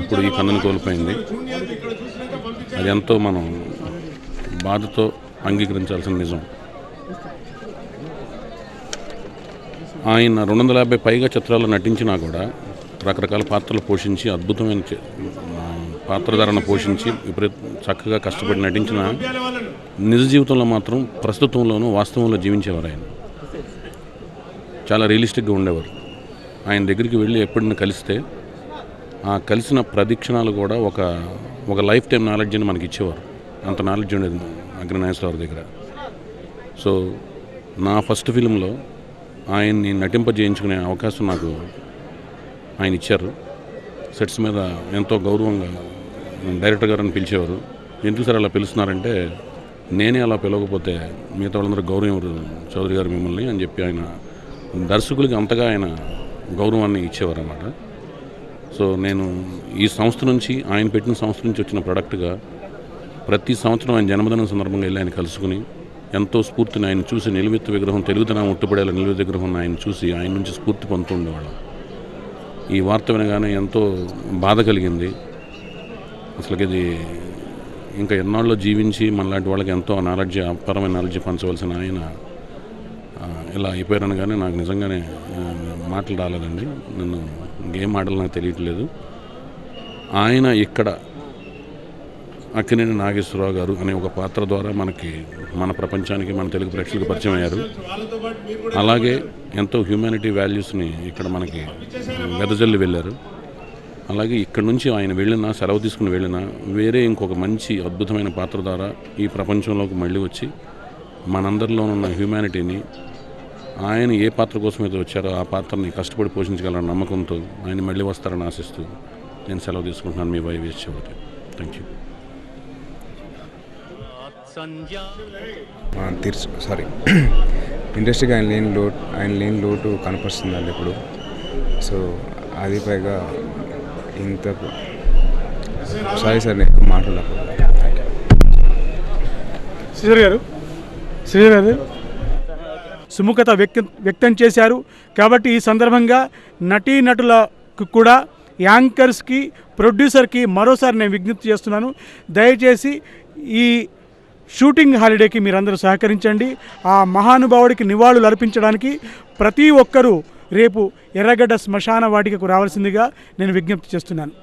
ఇప్పుడు ఈ కన్నును కోల్పోయింది. అది ఎంతో మనం బాధతో అంగీకరించాల్సిన నిజం. ఆయన 250 పైగా చిత్రాల్లో నటించినా కూడా రకరకాల పాత్రలు పోషించి అద్భుతమైన పాత్రధారణ పోషించి చక్కగా కష్టపడి నటించిన నిజ జీవితంలో మాత్రం ప్రస్తుతంలోనూ వాస్తవంలో జీవించేవారు. ఆయన చాలా రియలిస్టిక్గా ఉండేవారు. ఆయన దగ్గరికి వెళ్ళి ఎప్పుడైనా కలిస్తే ఆ కలిసిన ప్రదక్షిణాలు కూడా ఒక లైఫ్ టైం నాలెడ్జ్ అని మనకి ఇచ్చేవారు. అంత నాలెడ్జ్ ఉండేది అగ్ని నాగేశ్వరరావు దగ్గర. సో నా ఫస్ట్ ఫిలింలో ఆయన్ని నటింపజేయించుకునే అవకాశం నాకు ఆయన ఇచ్చారు. సెట్స్ మీద ఎంతో గౌరవంగా డైరెక్టర్ గారు అని పిలిచేవారు. ఎందుకు సార్ అలా పిలుస్తున్నారంటే, నేనే అలా పిలవకపోతే మిగతా వాళ్ళందరూ గౌరవం ఎవరు చౌదరి గారు మిమ్మల్ని అని చెప్పి ఆయన దర్శకులకి అంతగా ఆయన గౌరవాన్ని ఇచ్చేవారు అన్నమాట. సో నేను ఈ సంస్థ నుంచి, ఆయన పెట్టిన సంస్థ నుంచి వచ్చిన ప్రోడక్ట్గా ప్రతి సంవత్సరం ఆయన జన్మదినం సందర్భంగా వెళ్ళి ఆయన కలుసుకుని ఎంతో స్ఫూర్తిని ఆయన చూసి, నిలువెత్తు విగ్రహం తెలుగుదనం ఉట్టుపడేలా నిలువెత్తు విగ్రహం ఆయన చూసి ఆయన నుంచి స్ఫూర్తి పొందుతుండేవాళ్ళం. ఈ వార్త వినగానే ఎంతో బాధ కలిగింది. అసలు ఇది ఇంకా ఎన్నాళ్ళలో జీవించి మనలాంటి వాళ్ళకి ఎంతో నాలెడ్జ్, అపరమైన నాలెడ్జ్ పంచవలసిన ఆయన ఇలా అయిపోయారనగానే నాకు నిజంగానే మాటలు రాలేదండి. నన్ను ఇంకేం మాటలు నాకు తెలియట్లేదు. ఆయన ఇక్కడ అక్కినేని నాగేశ్వరరావు గారు అనే ఒక పాత్ర ద్వారా మన ప్రపంచానికి, మన తెలుగు ప్రేక్షకులకు పరిచయం అయ్యారు. అలాగే ఎంతో హ్యూమానిటీ వాల్యూస్ని ఇక్కడ మనకి వెదజల్లి వెళ్ళారు. అలాగే ఇక్కడ నుంచి ఆయన వెళ్ళినా, సెలవు తీసుకుని వెళ్ళినా వేరే ఇంకొక మంచి అద్భుతమైన పాత్ర ద్వారా ఈ ప్రపంచంలోకి మళ్ళీ వచ్చి మనందరిలో ఉన్న హ్యూమానిటీని, ఆయన ఏ పాత్ర కోసం అయితే వచ్చారో ఆ పాత్రని కష్టపడి పోషించగలరన్న నమ్మకంతో ఆయన మళ్ళీ వస్తారని ఆశిస్తూ నేను సెలవు తీసుకుంటున్నాను. మీ YVS Chowdary. Thank you. Sorry, ఇండస్ట్రీకి ఆయన లేని లోటు కనపరుస్తుందండి ఇప్పుడు. సో అది పైగా ఇంత సారీ సార్, నేను మాట్లాడలేదు. శ్రీధర్ గారు సుముఖత వ్యక్తం చేశారు. కాబట్టి ఈ సందర్భంగా నటీనటులకు కూడా, యాంకర్స్కి, ప్రొడ్యూసర్కి మరోసారి నేను విజ్ఞప్తి చేస్తున్నాను. దయచేసి ఈ షూటింగ్ హాలిడేకి మీరందరూ సహకరించండి. ఆ మహానుభావుడికి నివాళులు అర్పించడానికి ప్రతి ఒక్కరూ రేపు ఎర్రగడ్డ శ్మశాన వాటికకు రావాల్సిందిగా నేను విజ్ఞప్తి చేస్తున్నాను.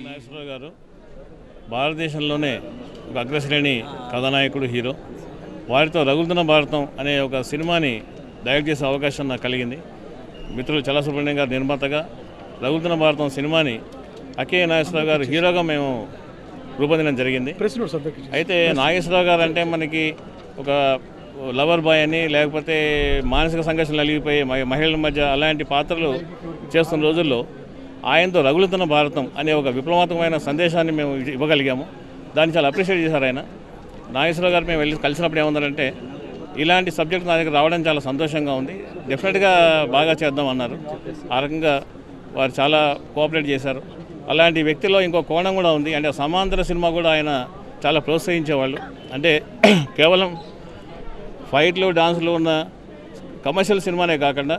నాగేశ్వరరావు గారు భారతదేశంలోనే ఒక అగ్రశ్రేణి కథానాయకుడు, హీరో. వారితో రగులుతున్న భారతం అనే ఒక సినిమాని డైరెక్ట్ చేసే అవకాశం నాకు కలిగింది. మిత్రులు చల్లా సుబ్రహ్మణ్యం గారు నిర్మాతగా రగులుతున్న భారతం సినిమాని అక్కినేని నాగేశ్వరరావు గారు హీరోగా మేము రూపొందించడం జరిగింది. అయితే నాగేశ్వరరావు గారు అంటే మనకి ఒక లవర్ బాయ్ అని, లేకపోతే మానసిక సంఘర్షణలు అలిగిపోయి మహిళల మధ్య అలాంటి పాత్రలు చేస్తున్న రోజుల్లో ఆయనతో రగులుతున్న భారతం అనే ఒక విప్లవాత్మకమైన సందేశాన్ని మేము ఇవ్వగలిగాము. దాన్ని చాలా అప్రిషియేట్ చేశారు ఆయన. నాగేశ్వరరావు గారు మేము వెళ్ళి కలిసినప్పుడు ఏముందంటే, ఇలాంటి సబ్జెక్ట్ నా దగ్గర రావడం చాలా సంతోషంగా ఉంది, డెఫినెట్గా బాగా చేద్దాం అన్నారు. ఆ రకంగా వారు చాలా కోఆపరేట్ చేశారు. అలాంటి వ్యక్తిలో ఇంకో కోణం కూడా ఉంది. అంటే సమాంతర సినిమా కూడా ఆయన చాలా ప్రోత్సహించేవాళ్ళు. అంటే కేవలం ఫైట్లు, డాన్సులు ఉన్న కమర్షియల్ సినిమానే కాకుండా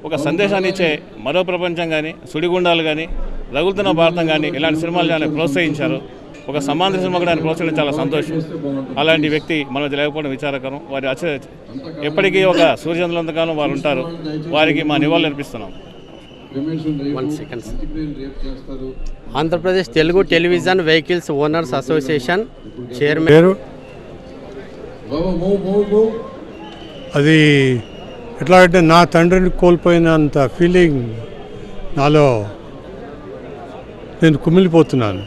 ఒక సందేశాన్ని ఇచ్చే మరో ప్రపంచం కానీ, సుడిగుండాలు కానీ, రగులుతున్న భారతం కానీ ఇలాంటి సినిమాలు ఆయన ప్రోత్సహించారు. ఒక సమాంతర సినిమా కూడా ఆయన ప్రోత్సహించడం చాలా సంతోషం. అలాంటి వ్యక్తి మన మధ్య లేకపోవడం విచారకరం. వారి ఎప్పటికీ ఒక సూర్యచంద్రులంతగానో వారు ఉంటారు. వారికి మా నివాళులు అర్పిస్తున్నాం. Andhra Pradesh Telugu television vehicles owners association chairman. అది ఎట్లా అంటే, నా తండ్రిని కోల్పోయినంత ఫీలింగ్ నాలో, నేను కుమిలిపోతున్నాను.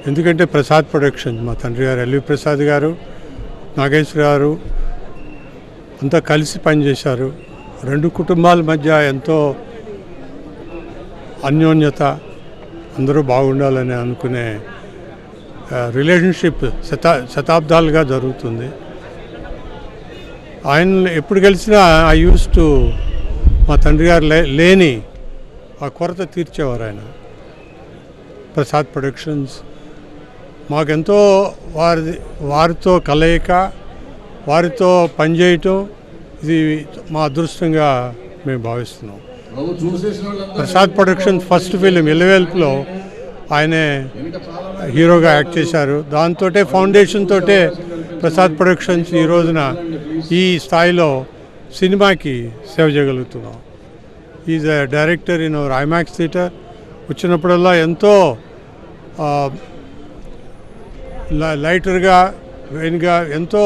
ఎందుకంటే ప్రసాద్ ప్రొడక్షన్స్, మా తండ్రి గారు ఎల్వి ప్రసాద్ గారు, నాగేశ్వర గారు అంతా కలిసి పనిచేశారు. రెండు కుటుంబాల మధ్య ఎంతో అన్యోన్యత, అందరూ బాగుండాలని అనుకునే రిలేషన్షిప్ శతాబ్దాలుగా జరుగుతుంది. ఆయన ఎప్పుడు కలిసినా ఐ యూస్ టు, మా తండ్రి గారు లేని ఆ కొరత తీర్చేవారు ఆయన. ప్రసాద్ ప్రొడక్షన్స్ మాకెంతో వారితో కలయిక, వారితో పనిచేయటం ఇది మా అదృష్టంగా మేము భావిస్తున్నాం. ప్రసాద్ ప్రొడక్షన్స్ ఫస్ట్ ఫిలిం ఎలివేల్పులో ఆయనే హీరోగా యాక్ట్ చేశారు. దాంతో ఫౌండేషన్ తోటే ప్రసాద్ ప్రొడక్షన్స్ ఈ రోజున ఈ స్థాయిలో సినిమాకి సేవ చేయగలుగుతున్నాం. Is a director in our IMAX theatre. వచ్చినప్పుడల్లా ఎంతో లైటర్గా వెనుగా ఎంతో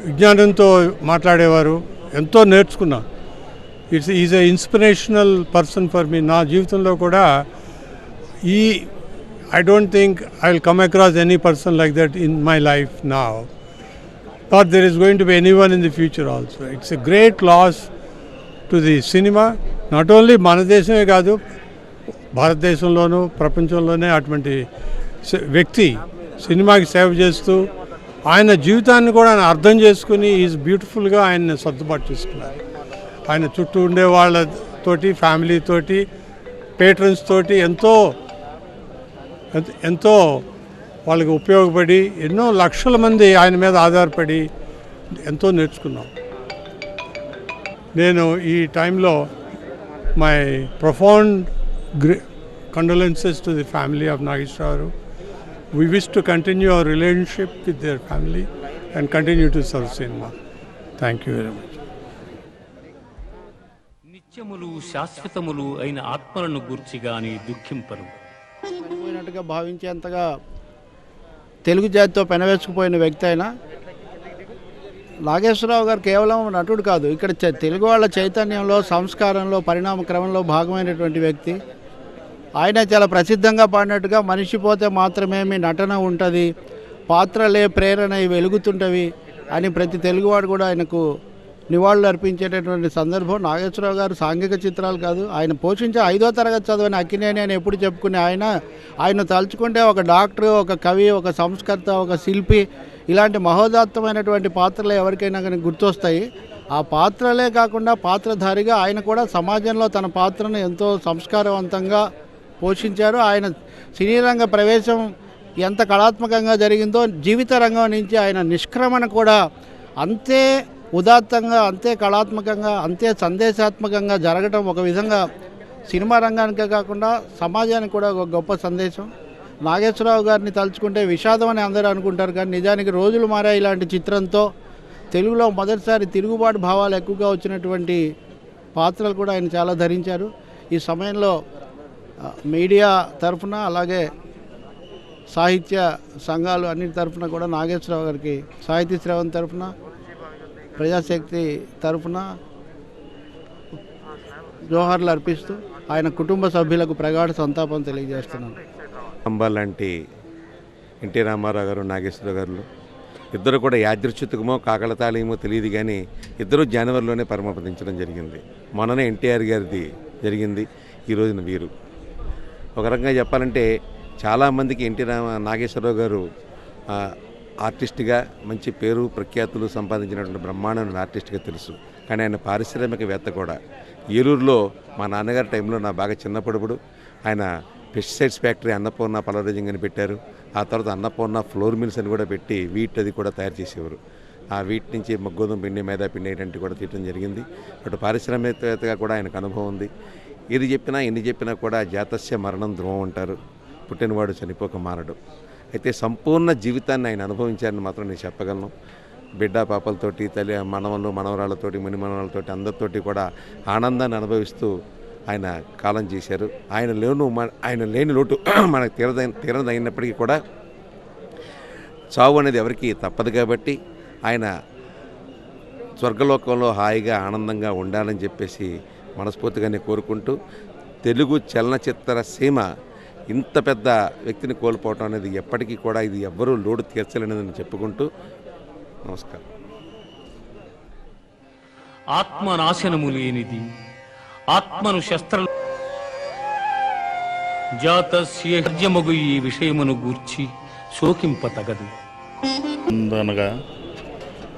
విజ్ఞానంతో మాట్లాడేవారు. ఎంతో నేర్చుకున్నా. Is a inspirational person for me. నా జీవితంలో కూడా I don't think I will come across any person like that in my life now. But there is going to be any one in the future also. It's a great loss to the cinema. Not only మన దేశమే కాదు, భారతదేశంలోనూ ప్రపంచంలోనే అటువంటి వ్యక్తి సినిమాకి సేవ చేస్తూ ఆయన జీవితాన్ని కూడా ఆయన అర్థం చేసుకుని ఈజ్ బ్యూటిఫుల్గా ఆయన్ని సర్దుబాటు చేసుకున్నారు. ఆయన చుట్టూ ఉండే వాళ్ళతోటి, ఫ్యామిలీతోటి, పేట్రన్స్ తోటి ఎంతో వాళ్ళకి ఉపయోగపడి ఎన్నో లక్షల మంది ఆయన మీద ఆధారపడి ఎంతో నేర్చుకున్నాం. నేను ఈ టైంలో my profound condolences to the family of Nageshwara. We wish to continue our relationship with their family and continue to serve cinema. Thank you very much. నిత్యములు శాశ్వతములు అయిన ఆత్మలను గూర్చి గాని దుఃఖింపరు. చనిపోయినట్టుగా భావించేంతగా తెలుగు జాతితో పెనవేసుకుపోయిన వ్యక్తి అయినా నాగేశ్వరరావు గారు కేవలం నటుడు కాదు, ఇక్కడ తెలుగు వాళ్ళ చైతన్యంలో, సంస్కారంలో, పరిణామ క్రమంలో భాగమైనటువంటి వ్యక్తి. ఆయన చాలా ప్రసిద్ధంగా పాడినట్టుగా మనిషి పోతే మాత్రమేమి నటన ఉంటుంది, పాత్రలే ప్రేరణ వెలుగుతుంటవి అని ప్రతి తెలుగువాడు కూడా ఆయనకు నివాళులు అర్పించేటటువంటి సందర్భం. నాగేశ్వరరావు గారు సాంఘిక చిత్రాలు కాదు, ఆయన పోషించే 5వ తరగతి చదివిన అక్కినేని అని ఎప్పుడు చెప్పుకునే ఆయన తలుచుకుంటే ఒక డాక్టర్, ఒక కవి, ఒక సంస్కర్త, ఒక శిల్పి, ఇలాంటి మహోదాత్తమైనటువంటి పాత్రలు ఎవరికైనా కానీ గుర్తొస్తాయి. ఆ పాత్రలే కాకుండా పాత్రధారిగా ఆయన కూడా సమాజంలో తన పాత్రను ఎంతో సంస్కారవంతంగా పోషించారు. ఆయన సినీ రంగ ప్రవేశం ఎంత కళాత్మకంగా జరిగిందో జీవిత రంగం నుంచి ఆయన నిష్క్రమణ కూడా అంతే ఉదాత్తంగా, అంతే కళాత్మకంగా, అంతే సందేశాత్మకంగా జరగటం ఒక విధంగా సినిమా రంగానికే కాకుండా సమాజానికి కూడా ఒక గొప్ప సందేశం. నాగేశ్వరరావు గారిని తలుచుకుంటే విషాదం అని అందరూ అనుకుంటారు, కానీ నిజానికి రోజులు మారాయి ఇలాంటి చిత్రంతో తెలుగులో మొదటిసారి తిరుగుబాటు భావాలు ఎక్కువగా వచ్చినటువంటి పాత్రలు కూడా ఆయన చాలా ధరించారు. ఈ సమయంలో మీడియా తరఫున, అలాగే సాహిత్య సంఘాలు అన్నిటి తరఫున కూడా నాగేశ్వరరావు గారికి సాహితీ శ్రవణ్ తరఫున, ప్రజాశక్తి తరఫున జోహార్లు అర్పిస్తూ ఆయన కుటుంబ సభ్యులకు ప్రగాఢ సంతాపం తెలియజేస్తున్నాను. లాంటి ఎన్టీ రామారావు గారు, నాగేశ్వరరావు గారు ఇద్దరు కూడా యాదృచ్ఛికమో కాకలతాళీయమో తెలియదు, కానీ ఇద్దరు జనవరిలోనే పరమపదించడం జరిగింది. మొన్ననే ఎన్టీఆర్ గారిది జరిగింది, ఈ రోజున వీరు. ఒక రకంగా చెప్పాలంటే చాలామందికి నాగేశ్వరరావు గారు ఆర్టిస్ట్గా మంచి పేరు ప్రఖ్యాతులు సంపాదించినటువంటి బ్రహ్మాండమైన ఆర్టిస్ట్గా తెలుసు, కానీ ఆయన పారిశ్రామికవేత్త కూడా. ఏలూరులో మా నాన్నగారి టైంలో నా బాగా చిన్నప్పుడు ఆయన పెస్టిసైడ్స్ ఫ్యాక్టరీ అన్నపూర్ణ పలవరేజింగ్ అని పెట్టారు. ఆ తర్వాత అన్నపూర్ణ ఫ్లోర్ మిల్స్ అని కూడా పెట్టి వీట్ అది కూడా తయారు చేసేవారు. ఆ వీటి నుంచి గోధుమ పిండి, మైదా పిండి ఇలాంటివి కూడా తీయడం జరిగింది. అటు పారిశ్రామికవేత్తగా కూడా ఆయనకు అనుభవం ఉంది. ఇది చెప్పినా ఎన్ని చెప్పినా కూడా జాతస్య మరణం ధ్రువం అంటారు, పుట్టినవాడు చనిపోక మారడు. అయితే సంపూర్ణ జీవితాన్ని ఆయన అనుభవించారని మాత్రం నేను చెప్పగలను. బిడ్డ పాపలతోటి, తల్లి మనవలు మనవరాళ్ళతోటి, మునిమనవాళ్ళతోటి అందరితోటి కూడా ఆనందాన్ని అనుభవిస్తూ ఆయన కాలం చేశారు. ఆయన లేని లోటు మనకు తీరదైనప్పటికీ కూడా చావు అనేది ఎవరికి తప్పదు కాబట్టి ఆయన స్వర్గలోకంలో హాయిగా ఆనందంగా ఉండాలని చెప్పేసి మనస్ఫూర్తిగానే కోరుకుంటూ, తెలుగు చలనచిత్ర సీమ ఇంత పెద్ద వ్యక్తిని కోల్పోవటం అనేది ఎప్పటికీ కూడా ఇది ఎవ్వరూ లోటు తీర్చలేనిదని చెప్పుకుంటూ నమస్కారం. ఆత్మనాశనము లేనిది ఆత్మను శస్త్ర జాతస్యమగు ఈ విషయమును గూర్చి శోకింపతగదు. అనగా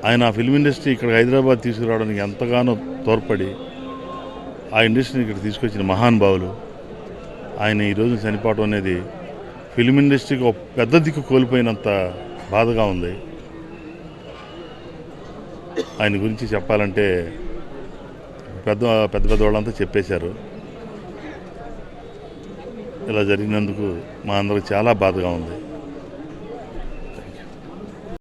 ఆయన ఫిల్మ్ ఇండస్ట్రీ ఇక్కడ హైదరాబాద్ తీసుకురావడానికి ఎంతగానో తోడ్పడి ఆ ఇండస్ట్రీని ఇక్కడ తీసుకొచ్చిన మహానుభావులు ఆయన ఈరోజు చనిపోవడం అనేది ఫిలిం ఇండస్ట్రీకి ఒక పెద్ద దిక్కు కోల్పోయినంత బాధగా ఉంది. ఆయన గురించి చెప్పాలంటే పెద్ద వాళ్ళంతా చెప్పేశారు. ఇలా జరిగినందుకు మా అందరికి చాలా బాధగా ఉంది.